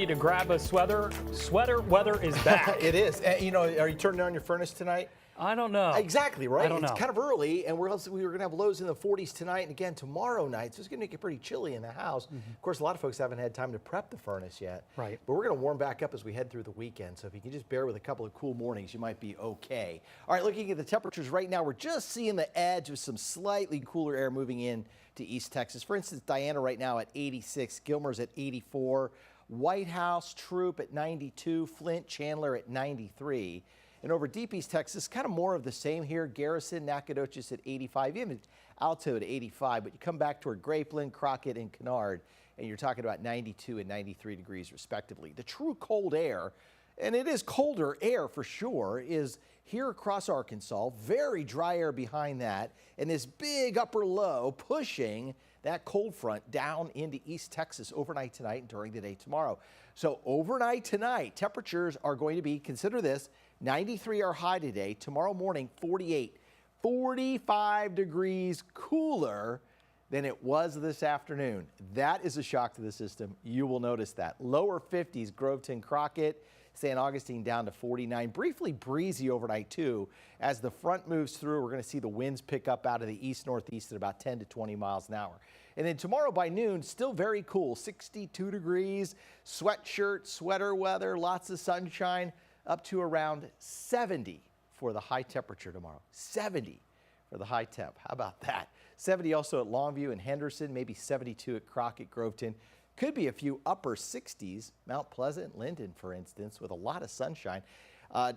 To grab a sweater. Sweater weather is back. It is. And, you know, are you turning on your furnace tonight? I don't know. Exactly, right? I don't know. It's kind of early, and we were going to have lows in the 40s tonight, and again tomorrow night, so it's going to get pretty chilly in the house. Of course, a lot of folks haven't had time to prep the furnace yet. Right. But we're going to warm back up as we head through the weekend, so if you can just bear with a couple of cool mornings, you might be okay. All right, looking at the temperatures right now, we're just seeing the edge of some slightly cooler air moving in to East Texas. For instance, Diana right now at 86, Gilmer's at 84, White House, Troop at 92, Flint, Chandler at 93. And over deep East Texas, kind of more of the same here. Garrison, Nacogdoches at 85, even Alto at 85. But you come back toward Grapeland, Crockett, and Kennard, and you're talking about 92 and 93 degrees respectively. The true cold air, and it is colder air for sure, is here across Arkansas. Very dry air behind that, and this big upper low pushing that cold front down into East Texas overnight tonight and during the day tomorrow. So overnight tonight, temperatures are going to be, consider this, 93 our high today. Tomorrow morning, 48, 45 degrees cooler than it was this afternoon. That is a shock to the system. You will notice that. Lower 50s, Groveton, Crockett, San Augustine down to 49. Briefly breezy overnight too. As the front moves through, we're going to see the winds pick up out of the east-northeast at about 10 to 20 miles an hour. And then tomorrow by noon, still very cool, 62 degrees, sweatshirt, sweater weather, lots of sunshine, up to around 70 for the high temperature tomorrow. 70 for the high temp. How about that? 70 also at Longview and Henderson, maybe 72 at Crockett, Groveton. Could be a few upper 60s, Mount Pleasant, Linden, for instance, with a lot of sunshine.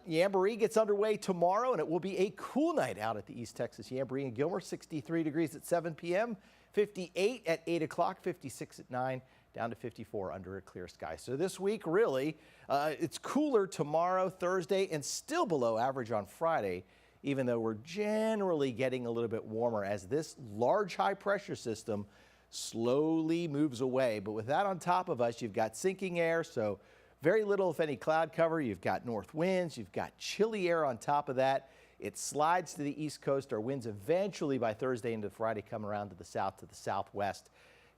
Jamboree gets underway tomorrow, and it will be a cool night out at the East Texas Jamboree in Gilmer. 63 degrees at 7 p.m., 58 at 8 o'clock, 56 at 9, down to 54 under a clear sky. So this week, really, it's cooler tomorrow, Thursday, and still below average on Friday, even though we're generally getting a little bit warmer as this large high pressure system slowly moves away. But with that on top of us, you've got sinking air, so very little, if any, cloud cover. You've got north winds. You've got chilly air on top of that. It slides to the east coast. Our winds eventually by Thursday into Friday come around to the southwest,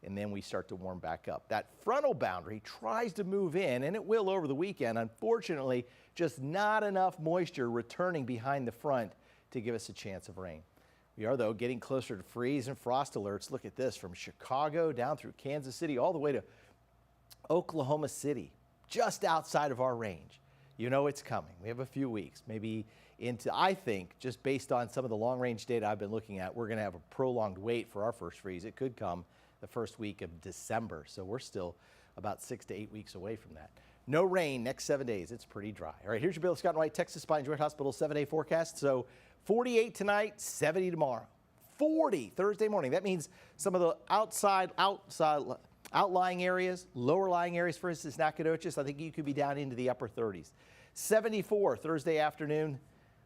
and then we start to warm back up. That frontal boundary tries to move in, and it will over the weekend. Unfortunately, just not enough moisture returning behind the front to give us a chance of rain. We are, though, getting closer to freeze and frost alerts. Look at this, from Chicago down through Kansas City all the way to Oklahoma City, just outside of our range. You know it's coming. We have a few weeks, maybe into, I think, just based on some of the long-range data I've been looking at, we're going to have a prolonged wait for our first freeze. It could come the first week of December, so we're still about 6 to 8 weeks away from that. No rain next 7 days. It's pretty dry. All right, here's your Bill Scott and White Texas Spine Joint Hospital 7-day forecast. So 48 tonight, 70 tomorrow, 40 Thursday morning. That means some of the outlying areas, lower lying areas, for instance, Nacogdoches, I think you could be down into the upper 30s. 74 Thursday afternoon,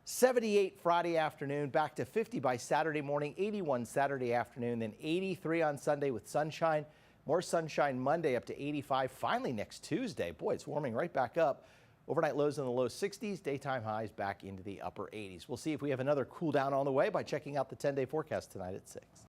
78 Friday afternoon, back to 50 by Saturday morning, 81 Saturday afternoon, then 83 on Sunday with sunshine. More sunshine Monday up to 85. Finally next Tuesday. Boy, it's warming right back up. Overnight lows in the low 60s, daytime highs back into the upper 80s. We'll see if we have another cool down on the way by checking out the 10-day forecast tonight at 6.